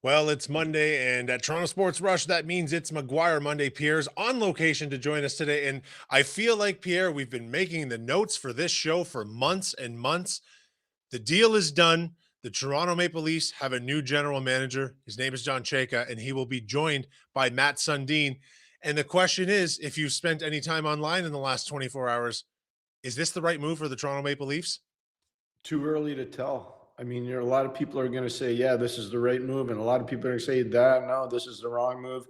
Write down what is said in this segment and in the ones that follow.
Well, it's Monday, and at Toronto Sports Rush, that means it's McGuire Monday. Pierre's on location to join us today. And I feel like, Pierre, we've been making the notes for this show for months and months. The deal is done. The Toronto Maple Leafs have a new general manager. His name is John Chayka, and he will be joined by Matt Sundin. And the question is, if you've spent any time online in the last 24 hours, is this the right move for the Toronto Maple Leafs? Too early to tell. I mean, a lot of people are going to say, yeah, this is the right move. And a lot of people are going to say that, no, this is the wrong move.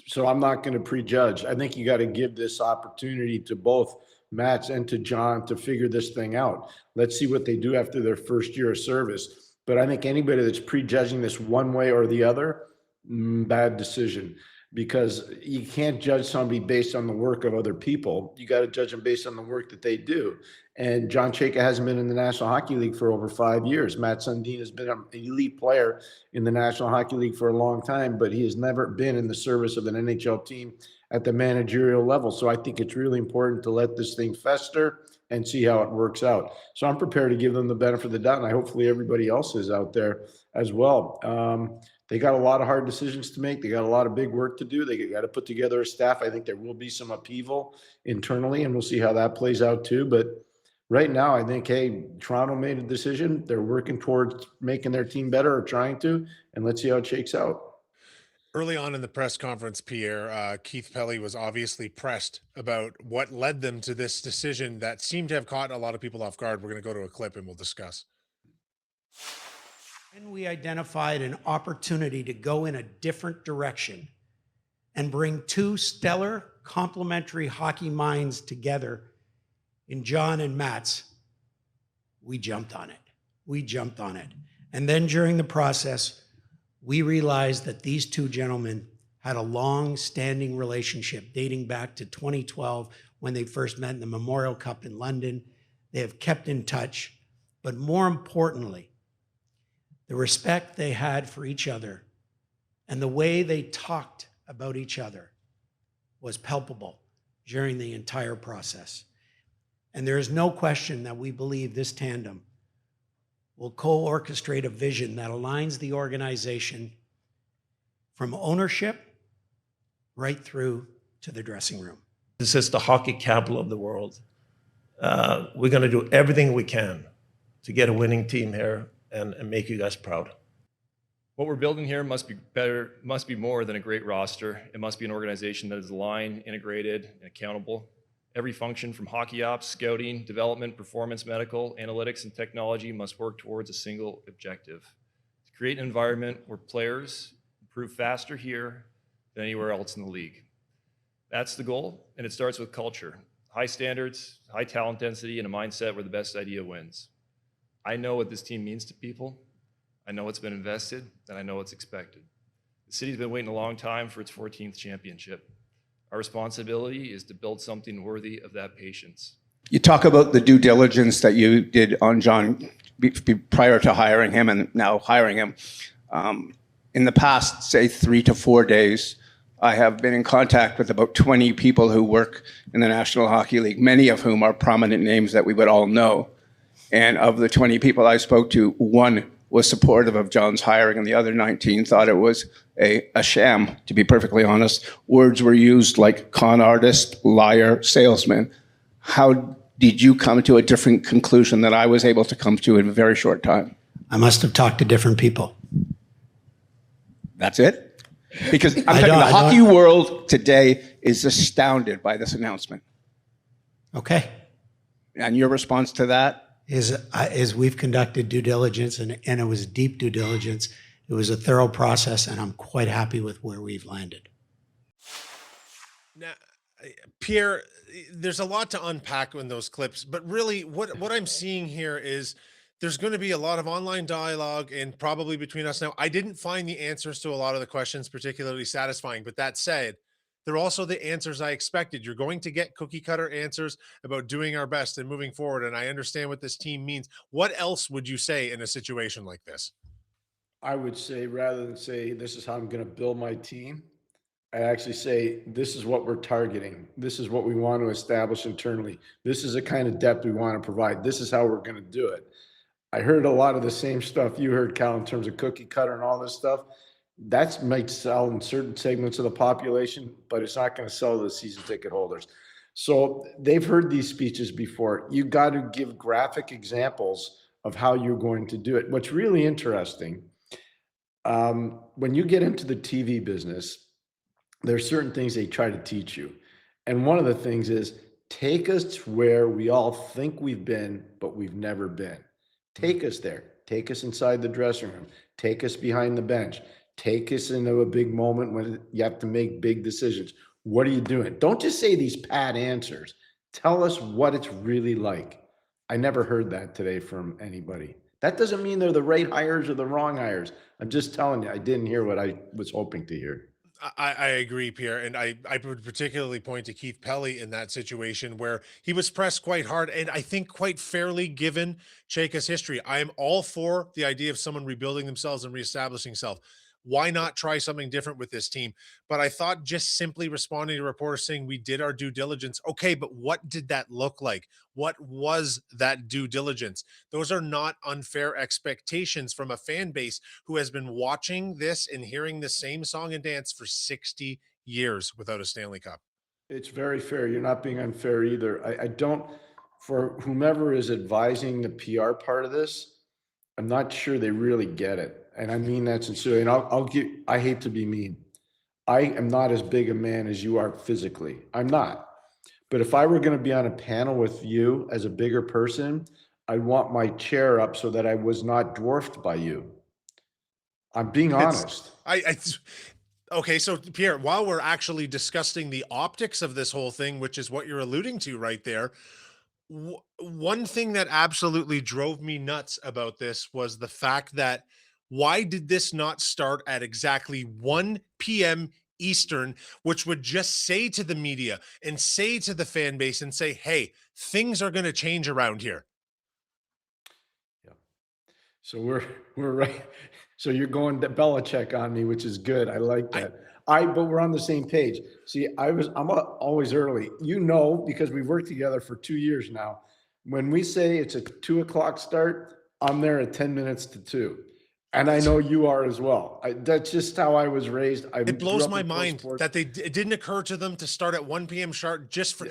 So I'm not going to prejudge. I think you got to give this opportunity to both Matt and to John to figure this thing out. Let's see what they do after their first year of service. But I think anybody that's prejudging this one way or the other, bad decision. Because you can't judge somebody based on the work of other people. You got to judge them based on the work that they do. And John Chayka hasn't been in the National Hockey League for over 5 years. Matt Sundin has been an elite player in the National Hockey League for a long time, but he has never been in the service of an NHL team at the managerial level. So I think it's really important to let this thing fester and see how it works out. So I'm prepared to give them the benefit of the doubt, and hopefully everybody else is out there as well. They got a lot of hard decisions to make. They got a lot of big work to do. They got to put together a staff. I think there will be some upheaval internally, and we'll see how that plays out too. But right now, I think, hey, Toronto made a decision. They're working towards making their team better or trying to, and let's see how it shakes out. Early on in the press conference, Pierre, Keith Pelly was obviously pressed about what led them to this decision that seemed to have caught a lot of people off guard. We're going to go to a clip and we'll discuss. And we identified an opportunity to go in a different direction and bring two stellar complementary hockey minds together in John and Matt's. We jumped on it. And then during the process, we realized that these two gentlemen had a long-standing relationship dating back to 2012 when they first met in the Memorial Cup in London. They have kept in touch, but more importantly, the respect they had for each other and the way they talked about each other was palpable during the entire process. And there is no question that we believe this tandem will co-orchestrate a vision that aligns the organization from ownership right through to the dressing room. This is the hockey capital of the world. We're going to do everything we can to get a winning team here and make you guys proud. What we're building here must be better, must be more than a great roster. It must be an organization that is aligned, integrated, and accountable. Every function from hockey ops, scouting, development, performance, medical, analytics, and technology must work towards a single objective: to create an environment where players improve faster here than anywhere else in the league. That's the goal, and it starts with culture. High standards, high talent density, and a mindset where the best idea wins. I know what this team means to people. I know what's been invested, and I know what's expected. The city's been waiting a long time for its 14th championship. Our responsibility is to build something worthy of that patience. You talk about the due diligence that you did on John prior to hiring him and now hiring him. In the past, say 3 to 4 days, I have been in contact with about 20 people who work in the National Hockey League, many of whom are prominent names that we would all know. And of the 20 people I spoke to, one was supportive of John's hiring and the other 19 thought it was a sham, to be perfectly honest. Words were used like con artist, liar, salesman. How did you come to a different conclusion that I was able to come to in a very short time? I must have talked to different people. That's it? Because I'm telling you, the hockey world today is astounded by this announcement. Okay. And your response to that? Is we've conducted due diligence, and it was deep due diligence. It was a thorough process, and I'm quite happy with where we've landed. Now, Pierre, there's a lot to unpack in those clips, but really what I'm seeing here is there's going to be a lot of online dialogue and probably between us. Now, I didn't find the answers to a lot of the questions particularly satisfying, but that said, they're also the answers I expected. You're going to get cookie cutter answers about doing our best and moving forward. And I understand what this team means. What else would you say in a situation like this? I would say, rather than say, this is how I'm going to build my team, I actually say, this is what we're targeting. This is what we want to establish internally. This is the kind of depth we want to provide. This is how we're going to do it. I heard a lot of the same stuff you heard, Cal, in terms of cookie cutter and all this stuff. That might sell in certain segments of the population, but it's not going to sell to the season ticket holders. So they've heard these speeches before. You got to give graphic examples of how you're going to do it. What's really interesting, when you get into the TV business, there's certain things they try to teach you. And one of the things is take us to where we all think we've been, but we've never been. Take us there. Take us inside the dressing room. Take us behind the bench. Take us into a big moment when you have to make big decisions. What are you doing? Don't just say these pat answers. Tell us what it's really like. I never heard that today from anybody. That doesn't mean they're the right hires or the wrong hires. I'm just telling you, I didn't hear what I was hoping to hear. I agree, Pierre, and I would particularly point to Keith Pelly in that situation where he was pressed quite hard, and I think quite fairly given Chayka's history. I am all for the idea of someone rebuilding themselves and reestablishing self. Why not try something different with this team? But I thought just simply responding to reporters saying we did our due diligence. Okay, but what did that look like? What was that due diligence? Those are not unfair expectations from a fan base who has been watching this and hearing the same song and dance for 60 years without a Stanley Cup. It's very fair. You're not being unfair either. I don't, for whomever is advising the PR part of this, I'm not sure they really get it. And I mean that sincerely. And I hate to be mean. I am not as big a man as you are physically. I'm not. But if I were going to be on a panel with you as a bigger person, I'd want my chair up so that I was not dwarfed by you. I'm being honest. I okay, so Pierre, while we're actually discussing the optics of this whole thing, which is what you're alluding to right there, one thing that absolutely drove me nuts about this was the fact that why did this not start at exactly 1 p.m. Eastern, which would just say to the media and say to the fan base and say, hey, things are going to change around here. Yeah. So we're right. So you're going to Belichick on me, which is good. I like that. But we're on the same page. See, I'm always early, because we've worked together for 2 years now. When we say it's a 2 o'clock start, I'm there at 10 minutes to 2. And I know you are as well. That's just how I was raised. It blows my mind that it didn't occur to them to start at 1 p.m. sharp just for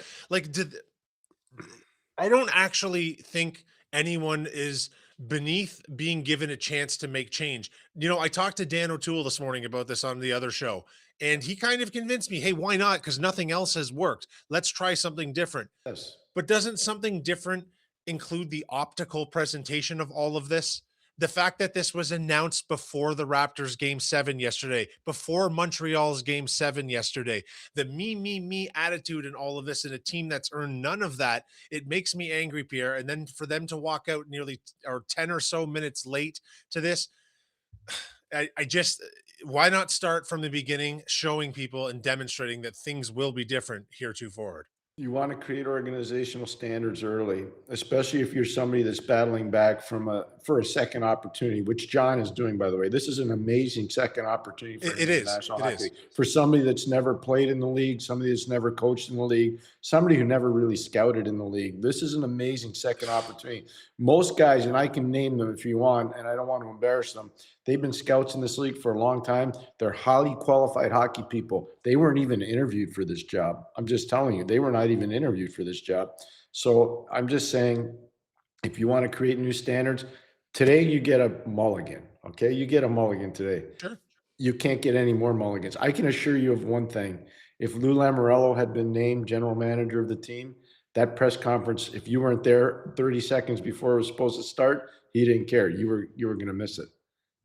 I don't actually think anyone is beneath being given a chance to make change. I talked to Dan O'Toole this morning about this on the other show, and he kind of convinced me, hey, why not? Because nothing else has worked. Let's try something different. Yes. But doesn't something different include the optical presentation of all of this? The fact that this was announced before the Raptors game 7 yesterday, before Montreal's game 7 yesterday, the me attitude and all of this in a team that's earned none of that, it makes me angry, Pierre. And then for them to walk out nearly or 10 or so minutes late to this, I just, why not start from the beginning, showing people and demonstrating that things will be different heretofore? You want to create organizational standards early, especially if you're somebody that's battling back for a second opportunity, which John is doing, by the way. This is an amazing second opportunity for National Hockey League. For somebody that's never played in the league, somebody that's never coached in the league, somebody who never really scouted in the league. This is an amazing second opportunity. Most guys, and I can name them if you want, and I don't want to embarrass them, they've been scouts in this league for a long time. They're highly qualified hockey people. They weren't even interviewed for this job. I'm just telling you, they were not even interviewed for this job. So I'm just saying, if you want to create new standards, today you get a mulligan. Okay, you get a mulligan today. Sure. You can't get any more mulligans. I can assure you of one thing. If Lou Lamoriello had been named general manager of the team, that press conference, if you weren't there 30 seconds before it was supposed to start, he didn't care. You were going to miss it.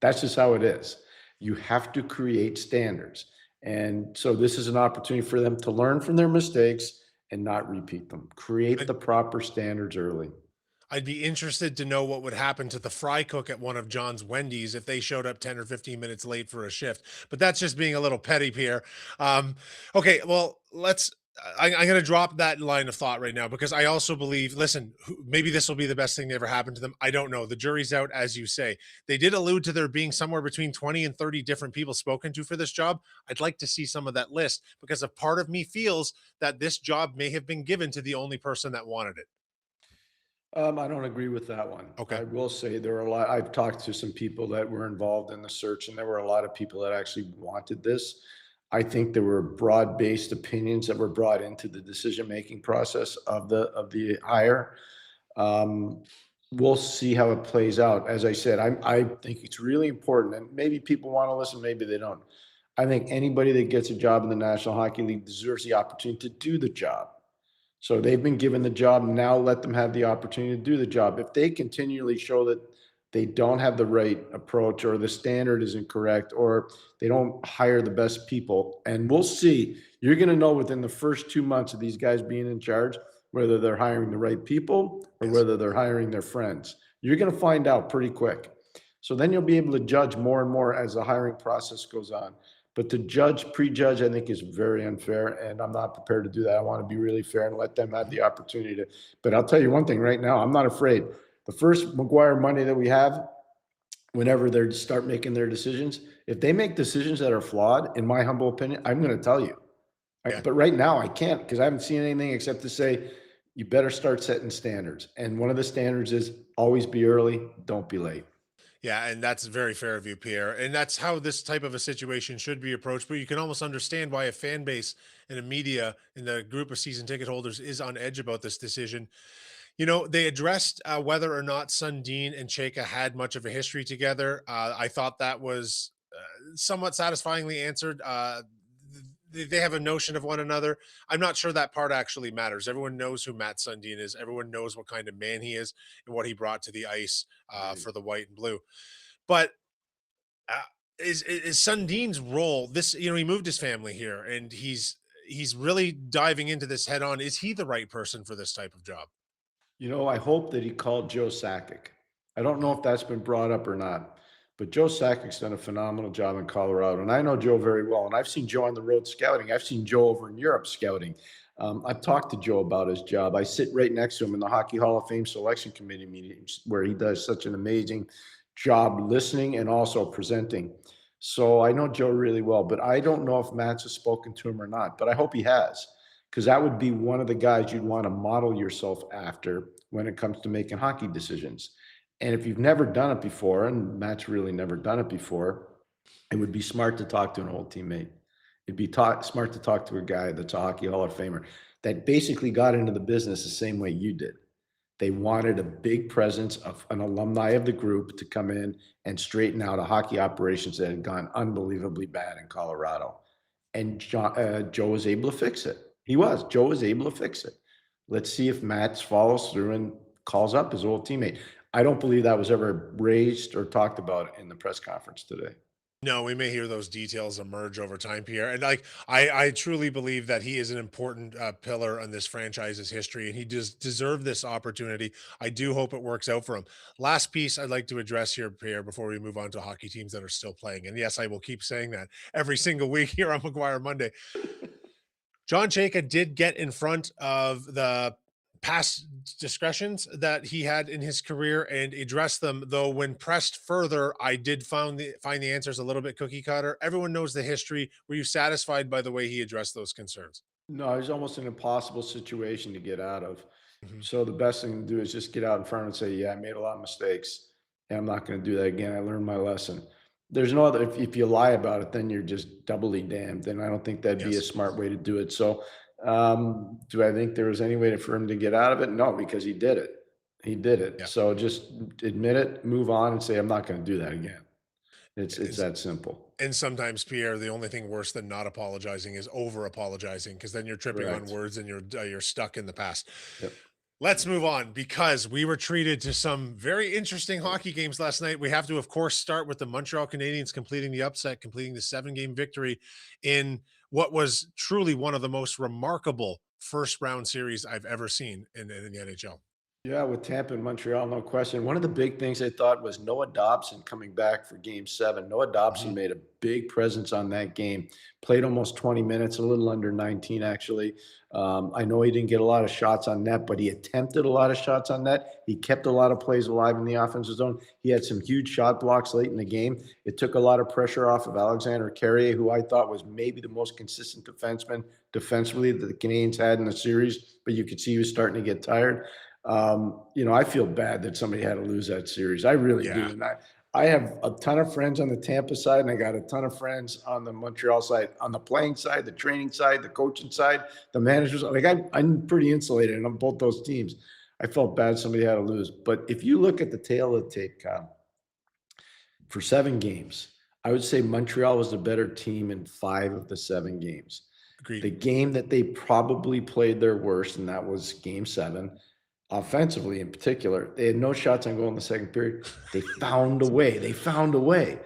That's just how it is. You have to create standards. And so this is an opportunity for them to learn from their mistakes and not repeat them. Create the proper standards early. I'd be interested to know what would happen to the fry cook at one of John's Wendy's if they showed up 10 or 15 minutes late for a shift. But that's just being a little petty, Pierre. Okay, well, I'm going to drop that line of thought right now because I also believe, listen, maybe this will be the best thing that ever happened to them. I don't know. The jury's out, as you say. They did allude to there being somewhere between 20 and 30 different people spoken to for this job. I'd like to see some of that list because a part of me feels that this job may have been given to the only person that wanted it. I don't agree with that one. Okay. I will say there were a lot, I've talked to some people that were involved in the search, and there were a lot of people that actually wanted this. I think there were broad-based opinions that were brought into the decision-making process of the hire. Um, we'll see how it plays out. As I said, I think it's really important, and maybe people want to listen, maybe they don't. I think anybody that gets a job in the National Hockey League deserves the opportunity to do the job. So they've been given the job. Now let them have the opportunity to do the job. If they continually show that they don't have the right approach, or the standard is incorrect, or they don't hire the best people, and we'll see, you're going to know within the first 2 months of these guys being in charge whether they're hiring the right people or Yes. whether they're hiring their friends. You're going to find out pretty quick. So then you'll be able to judge more and more as the hiring process goes on. But to prejudge, I think is very unfair, and I'm not prepared to do that. I want to be really fair and let them have the opportunity to. But I'll tell you one thing right now, I'm not afraid. The first McGuire Monday that we have, whenever they start making their decisions, if they make decisions that are flawed, in my humble opinion, I'm going to tell you. Yeah. But right now I can't, because I haven't seen anything except to say, you better start setting standards. And one of the standards is always be early, don't be late. Yeah, and that's very fair of you, Pierre. And that's how this type of a situation should be approached. But you can almost understand why a fan base and a media and the group of season ticket holders is on edge about this decision. You know, they addressed whether or not Sundin and Chayka had much of a history together. I thought that was somewhat satisfyingly answered. They have a notion of one another. I'm not sure that part actually matters. Everyone knows who Matt Sundin is. Everyone knows what kind of man he is and what he brought to the ice for the white and blue. But uh, is Sundin's role this? You know, he moved his family here, and he's really diving into this head on. Is he the right person for this type of job? You know, I hope that he called Joe Sakic. I don't know if that's been brought up or not, but Joe Sakic's done a phenomenal job in Colorado. And I know Joe very well. And I've seen Joe on the road scouting. I've seen Joe over in Europe scouting. I've talked to Joe about his job. I sit right next to him in the Hockey Hall of Fame selection committee meetings, where he does such an amazing job listening and also presenting. So I know Joe really well, but I don't know if Matt's has spoken to him or not, but I hope he has, because that would be one of the guys you'd want to model yourself after when it comes to making hockey decisions. And if you've never done it before, and Matt's really never done it before, it would be smart to talk to an old teammate. It'd be smart to talk to a guy that's a Hockey Hall of Famer that basically got into the business the same way you did. They wanted a big presence of an alumni of the group to come in and straighten out a hockey operations that had gone unbelievably bad in Colorado. And Joe was able to fix it. Joe was able to fix it. Let's see if Matt follows through and calls up his old teammate. I don't believe that was ever raised or talked about in the press conference today. No, we may hear those details emerge over time, Pierre. And like, I truly believe that he is an important pillar on this franchise's history, and he does deserve this opportunity. I do hope it works out for him. Last piece I'd like to address here, Pierre, before we move on to hockey teams that are still playing. And yes, I will keep saying that every single week here on McGuire Monday. John Chayka did get in front of the past discretions that he had in his career and address them. Though when pressed further, I did find the answers a little bit cookie cutter. Everyone knows the history. Were you satisfied by the way he addressed those concerns? No, it was almost an impossible situation to get out of. Mhm. So the best thing to do is just get out in front and say, yeah, I made a lot of mistakes, and I'm not going to do that again. I learned my lesson. There's no other, if you lie about it, then you're just doubly damned. And I don't think that'd be a Yes. smart way to do it. So do I think there was any way for him to get out of it? No, because he did it. He did it. Yeah. So just admit it, move on, and say, I'm not going to do that again. It's that simple. And sometimes, Pierre, the only thing worse than not apologizing is over apologizing, because then you're tripping Correct. on words and you're stuck in the past. Yep. Let's move on, because we were treated to some very interesting hockey games last night. We have to, of course, start with the Montreal Canadiens completing the upset, completing the 7-game victory in what was truly one of the most remarkable first round series I've ever seen in the NHL. Yeah, with Tampa and Montreal, no question. One of the big things I thought was Noah Dobson coming back for Game 7. Noah Dobson made a big presence on that game. Played almost 20 minutes, a little under 19 actually. I know he didn't get a lot of shots on net, but he attempted a lot of shots on net. He kept a lot of plays alive in the offensive zone. He had some huge shot blocks late in the game. It took a lot of pressure off of Alexander Carrier, who I thought was maybe the most consistent defenseman defensively that the Canadiens had in the series, but you could see he was starting to get tired. I feel bad that somebody had to lose that series. I really do. Yeah. And I have a ton of friends on the Tampa side, and I got a ton of friends on the Montreal side, on the playing side, the training side, the coaching side, the managers. Like I'm pretty insulated on both those teams. I felt bad somebody had to lose. But if you look at the tail of the tape, Kyle, for 7 games, I would say Montreal was the better team in 5 of the 7 games. Agreed. The game that they probably played their worst, and that was game 7, offensively in particular, they had no shots on goal in the second period. They found a way. They found a way.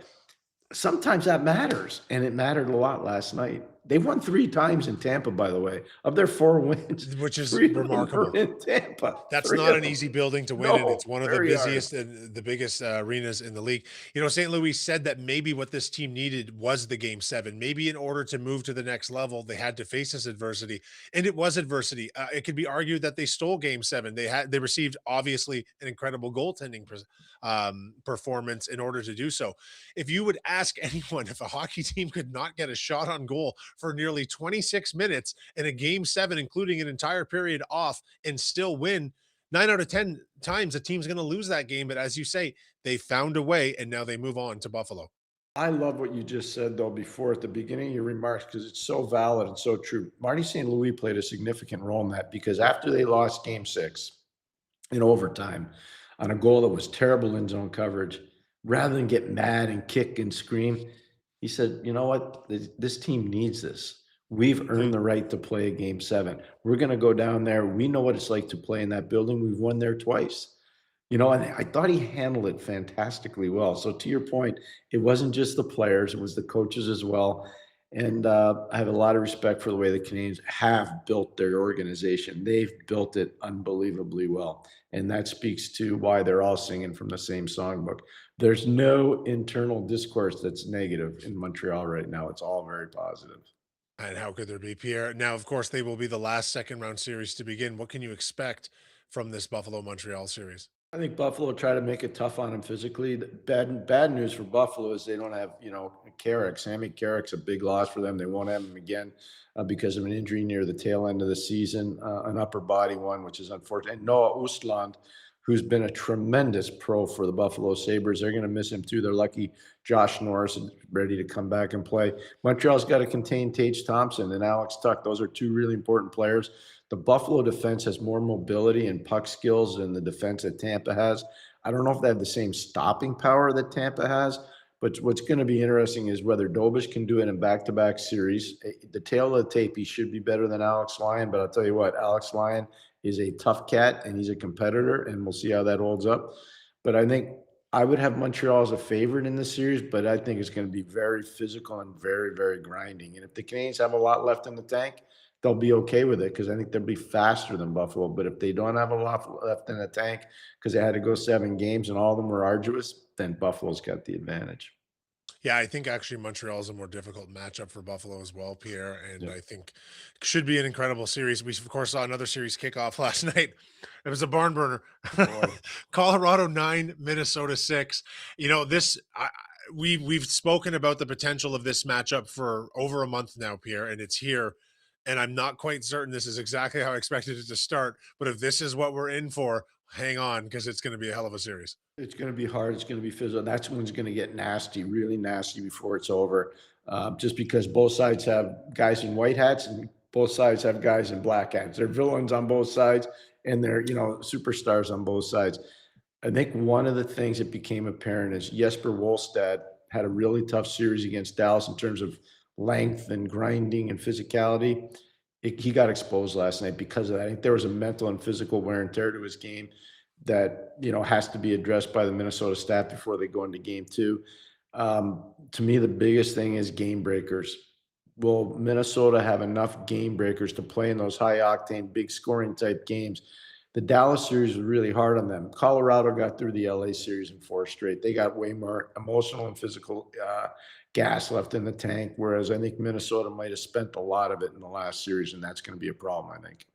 Sometimes that matters, and it mattered a lot last night. They won 3 times in Tampa, by the way. Of their 4 wins, Which is 3 of them remarkable. were in Tampa. That's 3 not of an them. easy building to win in. No, It's one of the very hard. busiest and the biggest arenas in the league. St. Louis said that maybe what this team needed was the game 7. Maybe in order to move to the next level, they had to face this adversity, and it was adversity. It could be argued that they stole game 7. They received obviously an incredible goaltending performance in order to do so. If you would ask anyone if a hockey team could not get a shot on goal for nearly 26 minutes in a game 7, including an entire period off, and still win, 9 out of 10 times a team's going to lose that game. But as you say, they found a way, and now they move on to Buffalo. I love what you just said, though, before at the beginning of your remarks, because it's so valid and so true. Marty St. Louis played a significant role in that, because after they lost game 6 in overtime on a goal that was terrible in zone coverage, rather than get mad and kick and scream, he said, you know what? This team needs this. We've earned the right to play a game 7. We're going to go down there. We know what it's like to play in that building. We've won there twice. And I thought he handled it fantastically well. So to your point, it wasn't just the players, it was the coaches as well. And I have a lot of respect for the way the Canadians have built their organization. They've built it unbelievably well. And that speaks to why they're all singing from the same songbook. There's no internal discourse that's negative in Montreal right now. It's all very positive. And how could there be, Pierre? Now, of course, they will be the last second round series to begin. What can you expect from this Buffalo Montreal series? I think Buffalo will try to make it tough on them physically. The bad news for Buffalo is they don't have, Carrick. Sammy Carrick's a big loss for them. They won't have him again because of an injury near the tail end of the season, an upper body one, which is unfortunate. And Noah Ostland, who's been a tremendous pro for the Buffalo Sabres. They're going to miss him too. They're lucky Josh Norris is ready to come back and play. Montreal's got to contain Tage Thompson and Alex Tuck. Those are 2 really important players. The Buffalo defense has more mobility and puck skills than the defense that Tampa has. I don't know if they have the same stopping power that Tampa has, but what's going to be interesting is whether Dobish can do it in back-to-back series. The tail of the tape, he should be better than Alex Lyon, but I'll tell you what, Alex Lyon is a tough cat and he's a competitor, and we'll see how that holds up. But I think I would have Montreal as a favorite in this series, but I think it's going to be very physical and very, very grinding. And if the Canadians have a lot left in the tank, they'll be okay with it, because I think they'll be faster than Buffalo. But if they don't have a lot left in the tank because they had to go 7 games and all of them were arduous, then Buffalo's got the advantage. Yeah, I think actually Montreal is a more difficult matchup for Buffalo as well, Pierre. And Yeah. I think it should be an incredible series. We, of course, saw another series kickoff last night. It was a barn burner. Boy. Colorado 9, Minnesota 6. We've spoken about the potential of this matchup for over a month now, Pierre, and it's here. And I'm not quite certain this is exactly how I expected it to start. But if this is what we're in for, hang on, because it's going to be a hell of a series. It's going to be hard. It's going to be physical. That's when it's going to get nasty, really nasty before it's over. Just because both sides have guys in white hats and both sides have guys in black hats. They're villains on both sides, and they're, superstars on both sides. I think one of the things that became apparent is Jesper Wolstad had a really tough series against Dallas in terms of length and grinding and physicality. He got exposed last night because of that. I think there was a mental and physical wear and tear to his game that, has to be addressed by the Minnesota staff before they go into game 2. To me, the biggest thing is game breakers. Will Minnesota have enough game breakers to play in those high octane, big scoring type games? The Dallas series was really hard on them. Colorado got through the LA series in 4 straight. They got way more emotional and physical gas left in the tank, whereas I think Minnesota might have spent a lot of it in the last series, and that's going to be a problem, I think.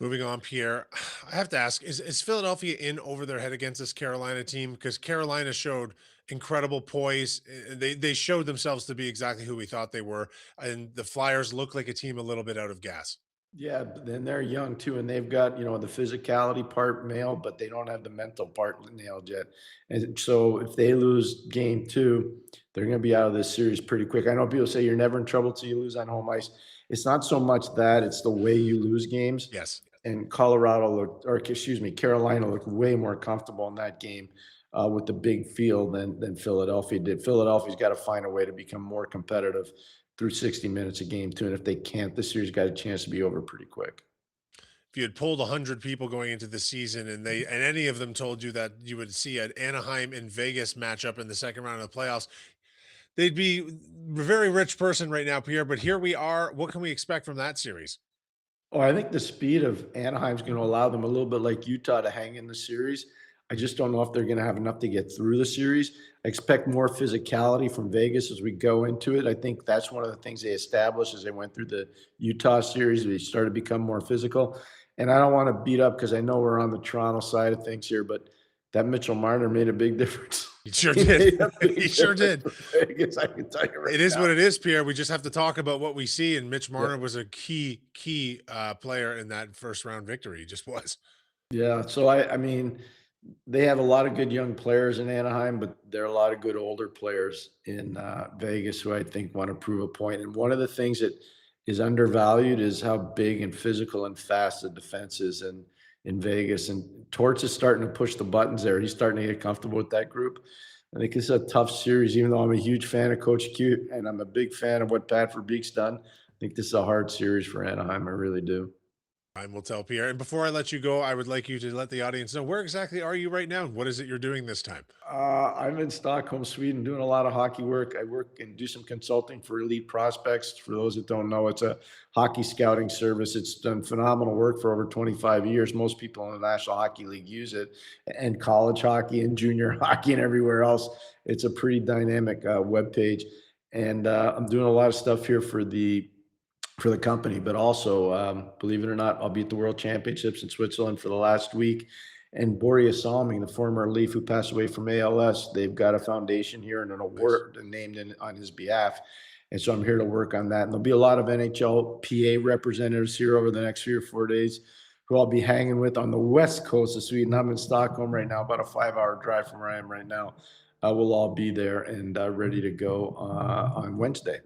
Moving on, Pierre, I have to ask, is Philadelphia in over their head against this Carolina team? Because Carolina showed incredible poise. They showed themselves to be exactly who we thought they were. And the Flyers look like a team a little bit out of gas. Yeah, but then they're young too, and they've got, the physicality part nailed, but they don't have the mental part nailed yet. And so if they lose game two, they're going to be out of this series pretty quick. I know people say you're never in trouble till you lose on home ice. It's not so much that, it's the way you lose games. Yes. And Colorado looked, or excuse me, Carolina looked way more comfortable in that game with the big field than Philadelphia did. Philadelphia's got to find a way to become more competitive through 60 minutes a game too. And if they can't, the series got a chance to be over pretty quick. If you had polled 100 people going into the season and any of them told you that you would see an Anaheim and Vegas matchup in the second round of the playoffs, they'd be a very rich person right now, Pierre. But here we are. What can we expect from that series? Oh, I think the speed of Anaheim's going to allow them a little bit like Utah to hang in the series. I just don't know if they're going to have enough to get through the series. I expect more physicality from Vegas as we go into it. I think that's one of the things they established as they went through the Utah series. They started to become more physical. And I don't want to beat up because I know we're on the Toronto side of things here, but that Mitchell Marner made a big difference. He sure He did. made a big He sure did. difference for Vegas, I can tell you right It is now. what it is, Pierre. We just have to talk about what we see. And Mitch Marner was a key player in that first round victory. He just was. Yeah, so I mean, they have a lot of good young players in Anaheim, but there are a lot of good older players in Vegas who I think want to prove a point. And one of the things that is undervalued is how big and physical and fast the defense is in Vegas. And Torts is starting to push the buttons there. He's starting to get comfortable with that group. I think it's a tough series, even though I'm a huge fan of Coach Q and I'm a big fan of what Pat Verbeek's done. I think this is a hard series for Anaheim. I really do. Time will tell, Pierre. And before I let you go, I would like you to let the audience know, where exactly are you right now? What is it you're doing this time? I'm in Stockholm, Sweden, doing a lot of hockey work. I work and do some consulting for Elite Prospects. For those that don't know, it's a hockey scouting service. It's done phenomenal work for over 25 years. Most people in the National Hockey League use it, and college hockey and junior hockey and everywhere else. It's a pretty dynamic webpage. And I'm doing a lot of stuff here for the company, but also, believe it or not, I'll be at the World Championships in Switzerland for the last week. And Boreas Salming, the former Leaf who passed away from ALS, they've got a foundation here and an award named on his behalf. And so I'm here to work on that. And there'll be a lot of NHL PA representatives here over the next 3 or 4 days who I'll be hanging with on the west coast of Sweden. I'm in Stockholm right now, about a 5-hour drive from where I am right now. We'll all be there and ready to go on Wednesday.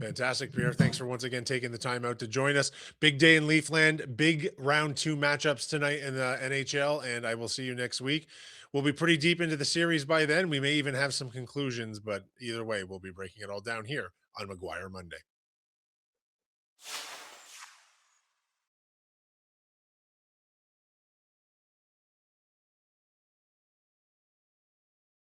Fantastic, Pierre. Thanks for once again taking the time out to join us. Big day in Leafland, big round 2 matchups tonight in the NHL, and I will see you next week. We'll be pretty deep into the series by then. We may even have some conclusions, but either way, we'll be breaking it all down here on McGuire Monday.